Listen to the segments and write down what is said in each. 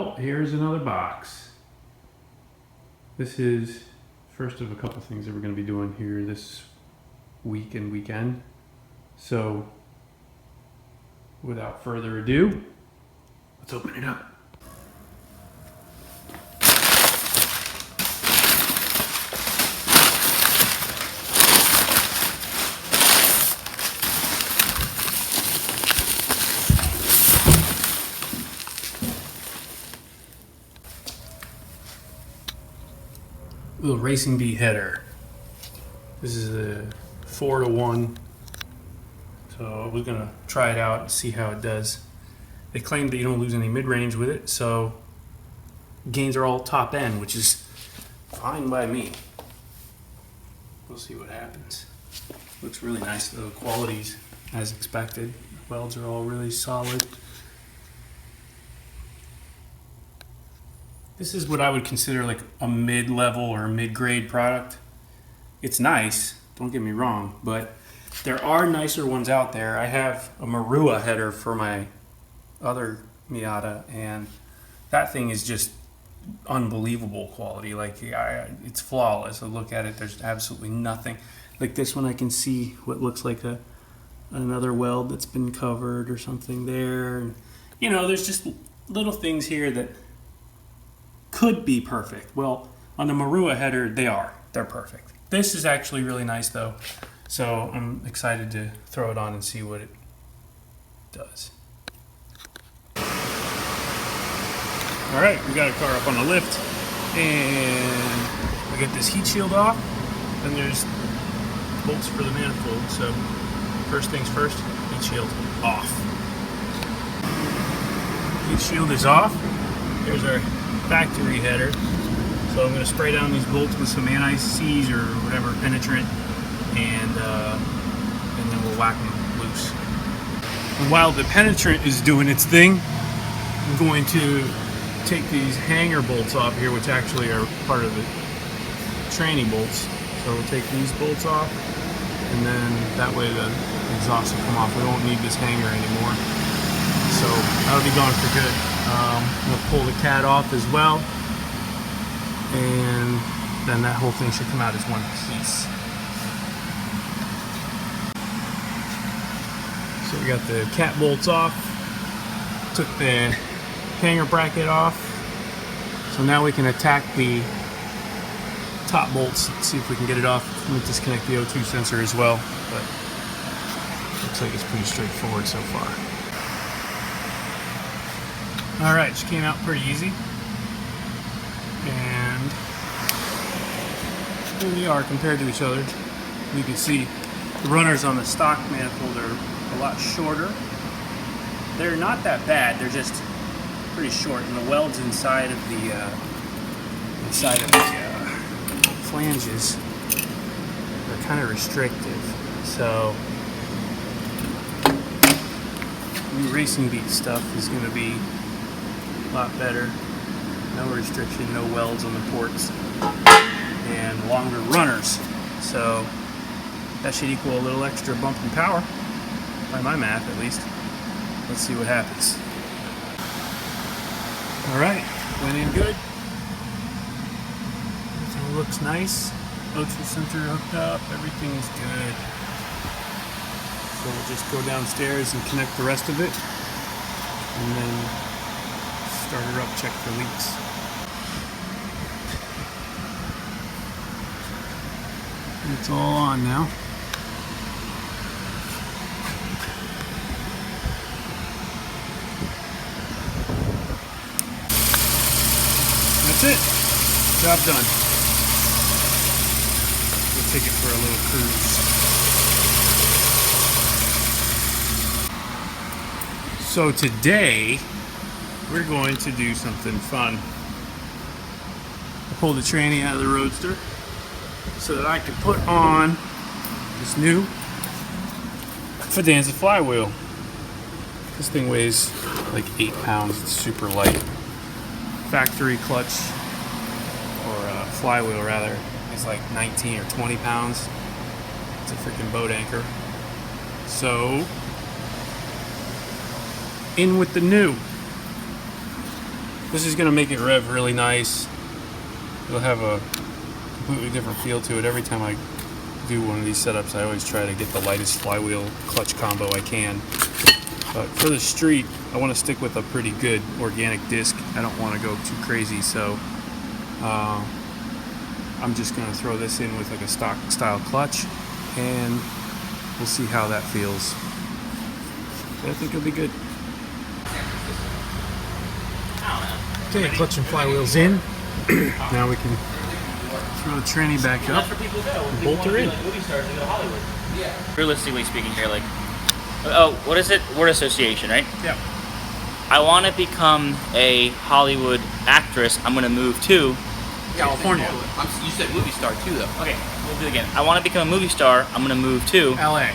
Well, here's another box. This is first of a couple things that we're going to be doing here this week and weekend. So, without further ado, let's open it up. Little racing bee header. This is a 4-to-1. So we're gonna try it out and see how it does. They claim that you don't lose any mid-range with it, so gains are all top end, which is fine by me. We'll see what happens. Looks really nice though. Quality's as expected. Welds are all really solid. This is what I would consider like a mid-level or mid-grade product. It's nice, don't get me wrong, but there are nicer ones out there. I have a Marua header for my other Miata, and that thing is just unbelievable quality. Like, it's flawless. I look at it, there's absolutely nothing. Like this one, I can see what looks like another weld that's been covered or something there. And, you know, there's just little things here that could be perfect. Well, on the Marua header, they're perfect. This is actually really nice though, so I'm excited to throw it on and see what it does. All right, we got our car up on the lift, and we get this heat shield off, and there's bolts for the manifold. So first things first, heat shield off. Heat shield is off. Here's our factory header. So I'm going to spray down these bolts with some anti-seize or whatever penetrant, and then we'll whack them loose. And while the penetrant is doing its thing, I'm going to take these hanger bolts off here, which actually are part of the tranny bolts. So we'll take these bolts off, and then that way the exhaust will come off. We won't need this hanger anymore. So that'll be gone for good. I'm going to pull the cat off as well, and then that whole thing should come out as one piece. So we got the cat bolts off, took the hanger bracket off, so now we can attack the top bolts. Let's see if we can get it off. Let me disconnect the O2 sensor as well, but looks like it's pretty straightforward so far. Alright, she came out pretty easy, and here we are compared to each other. You can see the runners on the stock manifold are a lot shorter. They're not that bad, they're just pretty short, and the welds inside of the flanges are kind of restrictive. So new racing beat stuff is going to be a lot better. No restriction, no welds on the ports, and longer runners. So that should equal a little extra bump in power, by my math at least. Let's see what happens. Alright, went in good. Everything looks nice. O2 sensor hooked up, everything is good. So we'll just go downstairs and connect the rest of it, and then start her up, check for leaks. It's all on now. That's it. Job done. We'll take it for a little cruise. So today, we're going to do something fun. I pulled the tranny out of the Roadster so that I could put on this new Fidanza flywheel. This thing weighs like 8 pounds. It's super light. Factory clutch, or flywheel rather, is like 19 or 20 pounds. It's a freaking boat anchor. So, in with the new This is going to make it rev really nice. It'll have a completely different feel to it. Every time I do one of these setups, I always try to get the lightest flywheel clutch combo I can. But for the street, I want to stick with a pretty good organic disc. I don't want to go too crazy, so I'm just going to throw this in with like a stock style clutch, and we'll see how that feels. But I think it'll be good. Okay, clutch and flywheel's in. Now we can throw the tranny back up and bolt her in. Realistically speaking here, like, what is it? Word association, right? Yeah. I want to become a Hollywood actress. I'm going to move to California. You said movie star too, though. Okay, we'll do it again. I want to become a movie star. I'm going to move to LA.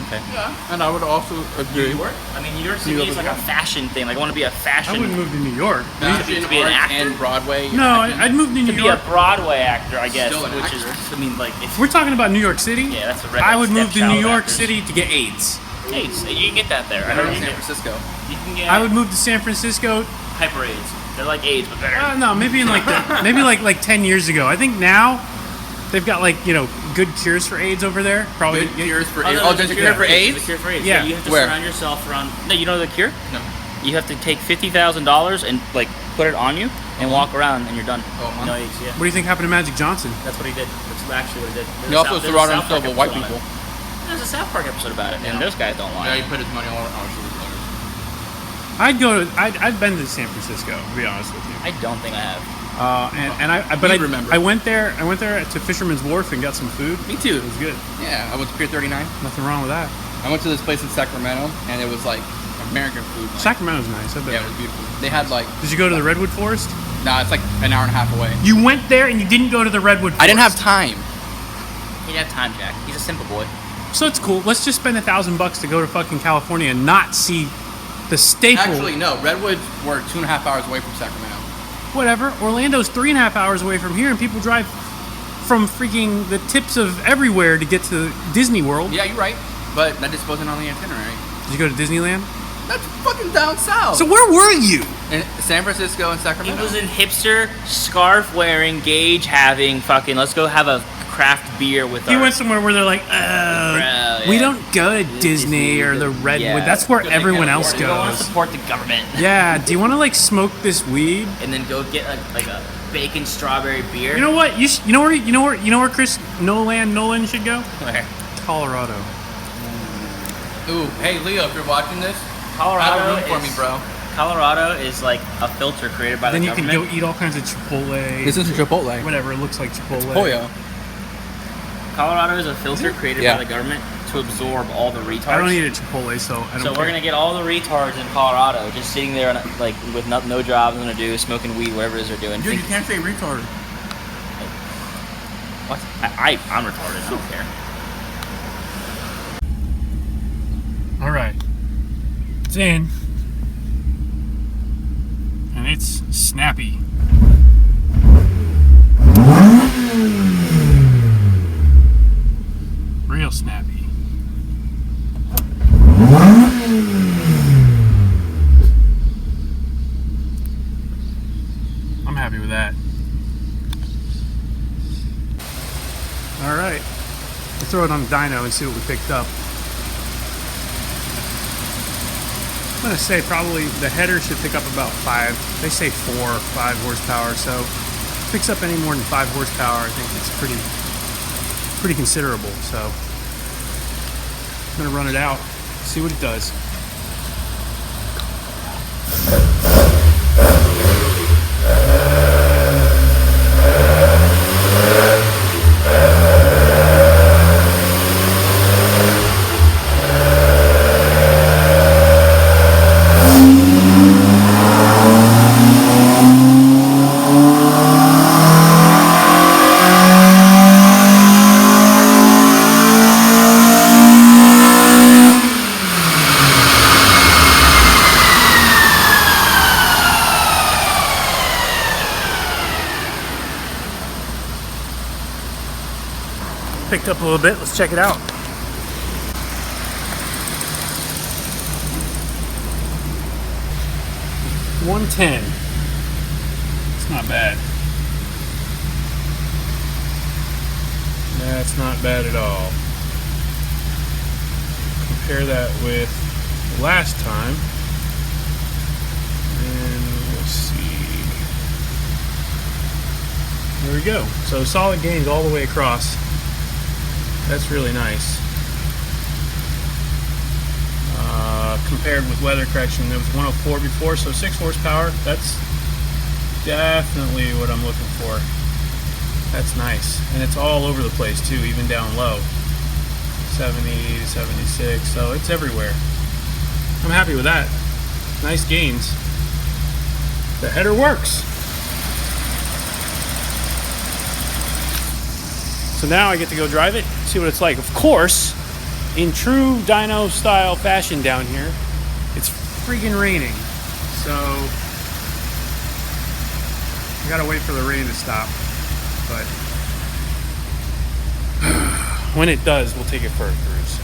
Okay. Yeah, and I would also agree. New York? I mean, New York City is like a fashion thing. Like, I want to be a fashion. I wouldn't move to New York. Fashion, to be an art, actor? and Broadway. No, I'd move to New To be York. a Broadway actor, I guess. Still an Which is, actor. I mean, like, if We're talking about New York City. yeah, that's a redneck I would move to stepchild New of York actors. City to get AIDS. Hey, so you can get that there. I Better heard in you San can, Francisco. you can get I would move to San Francisco. hyper AIDS. They're like AIDS, but better. No, maybe in like maybe like 10 years ago. I think now they've got like good cures for AIDS over there. Probably. Good cures for Oh, AIDS. no, Oh, there's a cure for AIDS? There's a cure for AIDS. Yeah. You have to Where? surround yourself around. No, you know the cure? No. You have to take $50,000 and like put it on you and walk around and you're done. Oh, a month? No AIDS, yeah. What do you think happened to Magic Johnson? That's what he did. That's actually what he did. There's He a also South- there's a surrounded South himself Park with white episode on people. it. There's a South Park episode about it, and Yeah. those guys don't lie. Yeah, he put his money all around shoulders. I'd been to San Francisco, to be honest with you. I don't think I have. I remember. I went there to Fisherman's Wharf and got some food. Me too. It was good. Yeah, I went to Pier 39. Nothing wrong with that. I went to this place in Sacramento, and it was like American food. Like, Sacramento's nice. I've been yeah, it there. was beautiful. They had like, Did you go to the Redwood Forest? nah, it's like an hour and a half away. You went there and you didn't go to the Redwood Forest. I didn't have time. He didn't have time, Jack. He's a simple boy. So it's cool. Let's just spend $1,000 to go to fucking California and not see the staple. Actually, no. Redwoods were 2.5 hours away from Sacramento. Whatever. Orlando's 3.5 hours away from here, and people drive from freaking the tips of everywhere to get to Disney World. Yeah, you're right. But that just wasn't on the itinerary. Did you go to Disneyland? That's fucking down south. So where were you? in San Francisco and He Sacramento. was in hipster, scarf wearing, gauge having, fucking, let's go have a craft beer with You our... went somewhere where they're like, Bro, we yeah. don't go to Disney or the Redwood. Yeah. That's where Because they everyone can't else afford it. You don't want to goes. support the government. Yeah. Do you want to like smoke this weed? And then go get like a bacon strawberry beer. You know what? You know where Chris Nolan should go? Where? Colorado. Ooh, hey Leo, if you're watching this, Colorado have a room for is- me, bro. Colorado is like a filter created by Then the you can government. go eat all kinds of Chipotle. This isn't Chipotle. Whatever it looks like Chipotle. Oh yeah. Colorado is a filter created Yeah. by the government to absorb all the retards. I don't eat at Chipotle, so I don't. So we're gonna get all the retards in Colorado just sitting there on like with no jobs to do, smoking weed, whatever it is they're doing. Dude, you can't say retard. What? I'm retarded. I don't care. All right. It's in, and it's snappy. Real snappy. I'm happy with that. All right. We'll throw it on the dyno and see what we picked up. I'm gonna say probably the header should pick up about 5. They say 4 or 5 horsepower, so if it picks up any more than 5 horsepower, I think it's pretty considerable. So I'm gonna run it out, see what it does. Picked up a little bit. Let's check it out. 110. That's not bad. That's not bad at all. Compare that with last time. And we'll see. There we go. So solid gains all the way across. That's really nice. Compared with weather correction, there was 104 before, so 6 horsepower. That's definitely what I'm looking for. That's nice. And it's all over the place too, even down low. 70 to 76, so it's everywhere. I'm happy with that. Nice gains. The header works. So now I get to go drive it, see what it's like. Of course, in true dyno style fashion down here, it's freaking raining. So I gotta wait for the rain to stop. But when it does, we'll take it for a cruise.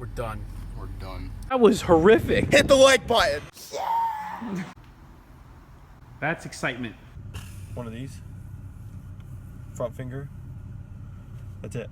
We're done. We're done. That was horrific. Hit the like button. That's excitement. One of these. Front finger. That's it.